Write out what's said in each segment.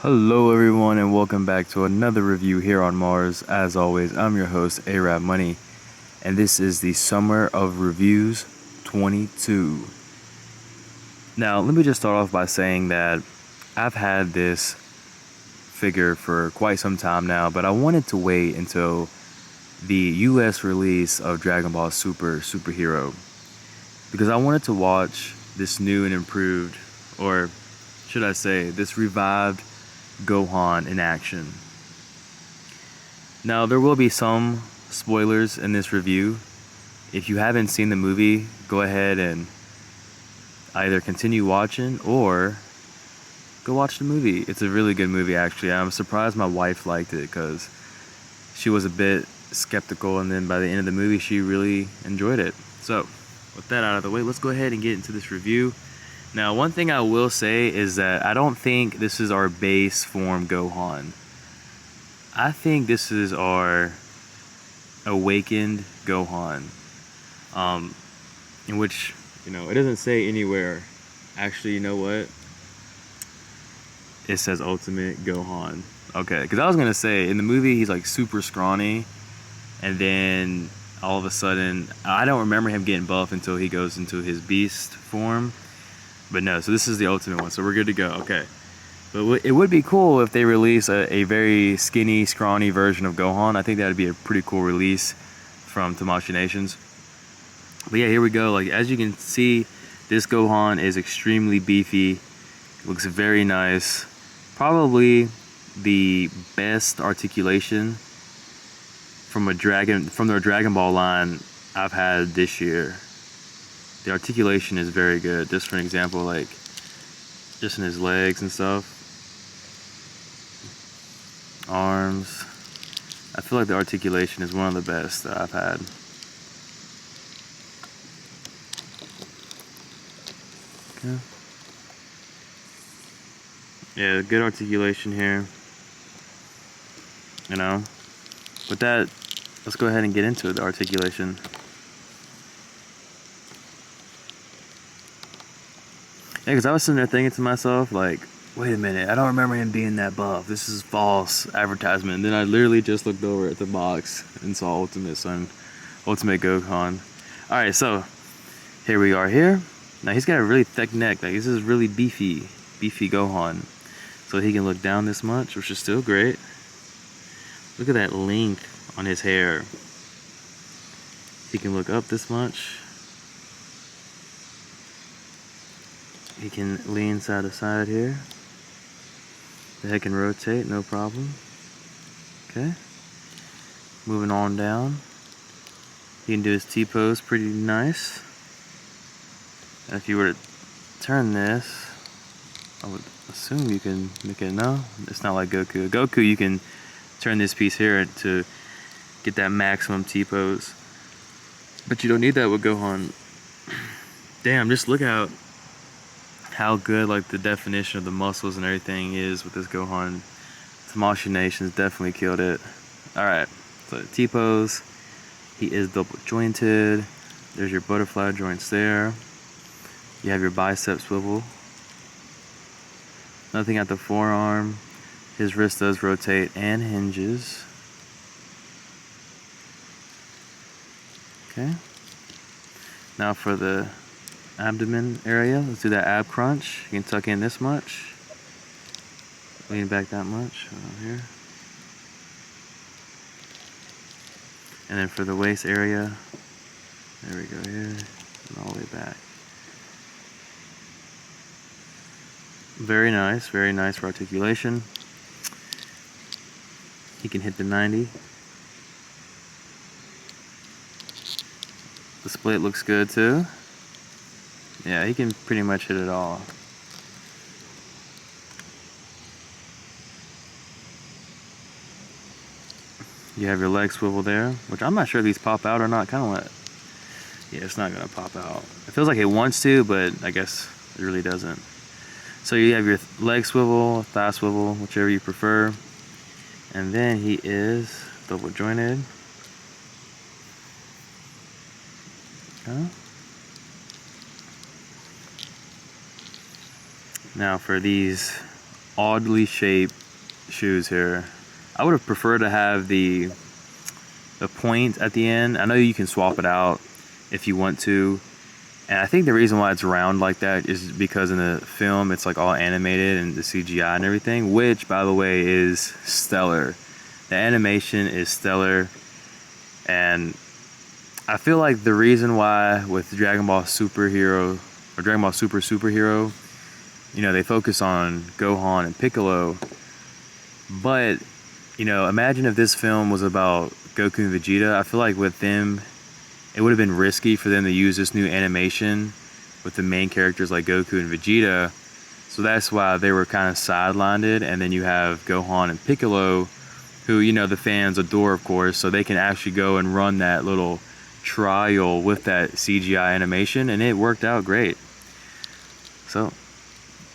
Hello everyone and welcome back to another review here on Mars. As always, I'm your host, A.R.A.P. Money, and this is the Summer of Reviews 22. Now, let me just start off by saying that I've had this figure for quite some time now, but I wanted to wait until the US release of Dragon Ball Superhero because I wanted to watch this new and improved, or should I say, this revived Gohan in action. Now, there will be some spoilers in this review. If you haven't seen the movie, go ahead and either continue watching or go watch the movie. It's a really good movie, actually. I'm surprised my wife liked it because she was a bit skeptical, and then by the end of the movie, she really enjoyed it. So, with that out of the way, let's go ahead and get into this review. Now, one thing I will say is that I don't think this is our base form Gohan. I think this is our awakened Gohan, in which, it doesn't say anywhere. Actually, you know what? It says Ultimate Gohan. Okay, because I was going to say, in the movie, he's like super scrawny, and then all of a sudden, I don't remember him getting buff until he goes into his beast form. But no, so this is the ultimate one, so we're good to go. Okay. But it would be cool if they release a very skinny, scrawny version of Gohan. I think that would be a pretty cool release from Tamashii Nations. But yeah, here we go. Like, as you can see, this Gohan is extremely beefy. Looks very nice. Probably the best articulation from their Dragon Ball line I've had this year. The articulation is very good. Just for an example, like just in his legs and stuff, arms. I feel like the articulation is one of the best that I've had. Okay. Yeah, good articulation here. With that, let's go ahead and get into it, the articulation. Yeah, because I was sitting there thinking to myself, like, wait a minute, I don't remember him being that buff. This is false advertisement. And then I literally just looked over at the box and saw Ultimate Gohan. Alright, so here we are here. Now he's got a really thick neck. Like, this is really beefy Gohan. So he can look down this much, which is still great. Look at that length on his hair. He can look up this much. He can lean side to side here. The head can rotate, no problem. Okay. Moving on down. He can do his T-pose pretty nice. And if you were to turn this, I would assume you can make it, no? It's not like Goku. Goku, you can turn this piece here to get that maximum T-pose. But you don't need that with Gohan. Damn, just look out how good, like, the definition of the muscles and everything is with this Gohan. Tamashii Nations definitely killed it. Alright, so T-pose. He is double jointed. There's your butterfly joints there. You have your bicep swivel. Nothing at the forearm. His wrist does rotate and hinges. Okay. Now for the abdomen area, let's do that ab crunch. You can tuck in this much, lean back that much over here, and then for the waist area, there we go here, and all the way back. Very nice for articulation. He can hit the 90. The split looks good too. Yeah, he can pretty much hit it all. You have your leg swivel there, which I'm not sure if these pop out or not. Kind of like, yeah, it's not gonna pop out. It feels like it wants to, but I guess it really doesn't. So you have your leg swivel, thigh swivel, whichever you prefer. And then he is double jointed. Okay. Now for these oddly shaped shoes here. I would have preferred to have the point at the end. I know you can swap it out if you want to. And I think the reason why it's round like that is because in the film it's like all animated and the CGI and everything, which by the way is stellar. The animation is stellar, and I feel like the reason why with Dragon Ball Superhero or Dragon Ball Superhero, you know, they focus on Gohan and Piccolo, but you know, imagine if this film was about Goku and Vegeta. I feel like with them, it would have been risky for them to use this new animation with the main characters like Goku and Vegeta. So that's why they were kind of sidelined. And then you have Gohan and Piccolo, who, you know, the fans adore, of course. So they can actually go and run that little trial with that CGI animation. And it worked out great. So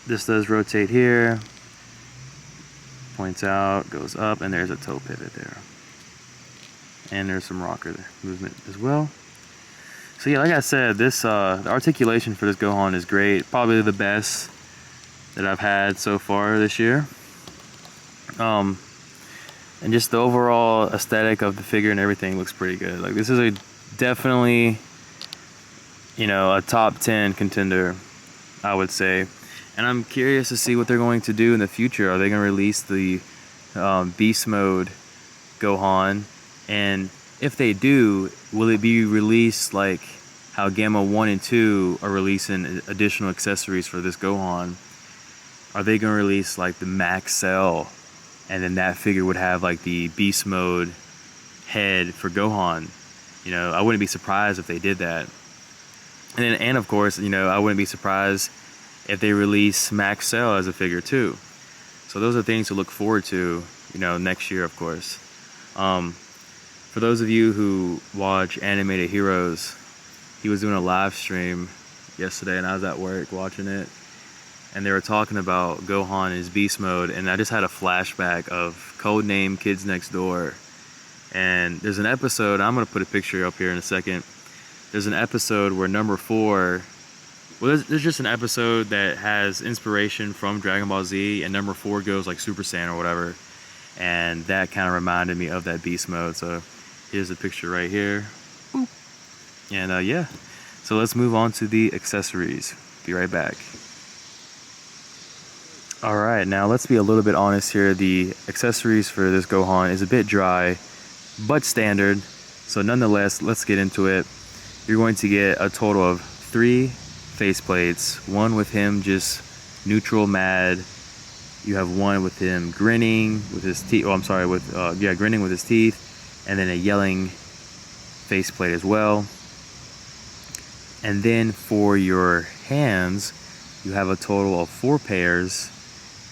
this does rotate here. Points out, goes up, and there's a toe pivot there. And there's some rocker movement as well. So yeah, like I said, this the articulation for this Gohan is great. Probably the best that I've had so far this year. And just the overall aesthetic of the figure and everything looks pretty good. Like, this is a definitely, you know, a top 10 contender, I would say. And I'm curious to see what they're going to do in the future. Are they going to release the Beast Mode Gohan? And if they do, will it be released like how Gamma 1 and 2 are releasing additional accessories for this Gohan? Are they going to release like the Max Cell, and then that figure would have like the Beast Mode head for Gohan? You know, I wouldn't be surprised if they did that. And of course, you know, I wouldn't be surprised if they release Max Cell as a figure too. So those are things to look forward to, you know, next year, of course. For those of you who watch Animated Heroes, he was doing a live stream yesterday and I was at work watching it, and they were talking about Gohan and his Beast Mode, and I just had a flashback of Codename Kids Next Door. And there's an episode, I'm going to put a picture up here in a second. There's an episode where number 4, well, there's just an episode that has inspiration from Dragon Ball Z, and number 4 goes like Super Saiyan or whatever. And that kind of reminded me of that Beast Mode. So here's the picture right here. Boop. And yeah, so let's move on to the accessories. Be right back. Alright, now let's be a little bit honest here. The accessories for this Gohan is a bit dry, but standard. So nonetheless, let's get into it. You're going to get a total of 3 faceplates. One with him just neutral mad. You have one with him grinning with his teeth. Oh, I'm sorry, grinning with his teeth, and then a yelling faceplate as well. And then for your hands, you have a total of 4 pairs.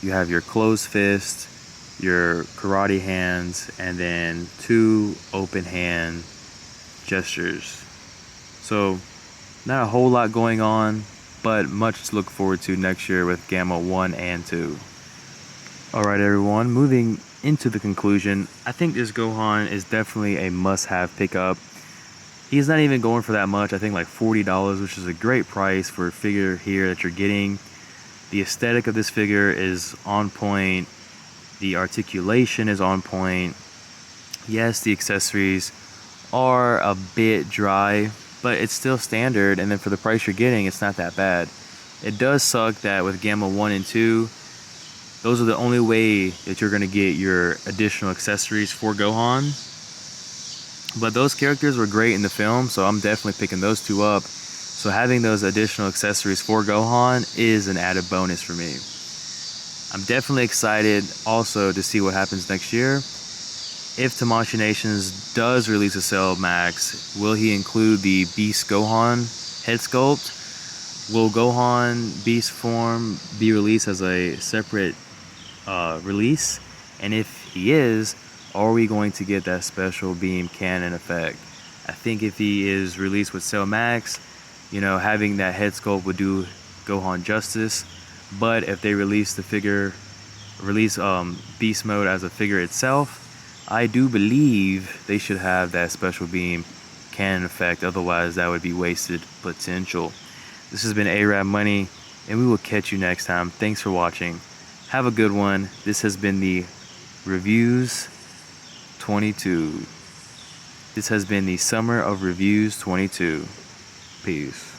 You have your closed fist, your karate hands, and then 2 open hand gestures. So not a whole lot going on, but much to look forward to next year with Gamma 1 and 2. Alright everyone, moving into the conclusion, I think this Gohan is definitely a must-have pickup. He's not even going for that much, I think like $40, which is a great price for a figure here that you're getting. The aesthetic of this figure is on point. The articulation is on point. Yes, the accessories are a bit dry, but it's still standard, and then for the price you're getting, it's not that bad. It does suck that with Gamma 1 and 2, those are the only way that you're going to get your additional accessories for Gohan. But those characters were great in the film, so I'm definitely picking those 2 up. So having those additional accessories for Gohan is an added bonus for me. I'm definitely excited also to see what happens next year. If Tamashii Nations does release a Cell Max, will he include the Beast Gohan head sculpt? Will Gohan Beast form be released as a separate release? And if he is, are we going to get that special beam cannon effect? I think if he is released with Cell Max, you know, having that head sculpt would do Gohan justice. But if they release the figure, Beast Mode as a figure itself, I do believe they should have that special beam cannon effect. Otherwise, that would be wasted potential. This has been A.R.A.B. Money, and we will catch you next time. Thanks for watching. Have a good one. This has been the Reviews 22. This has been the Summer of Reviews 22. Peace.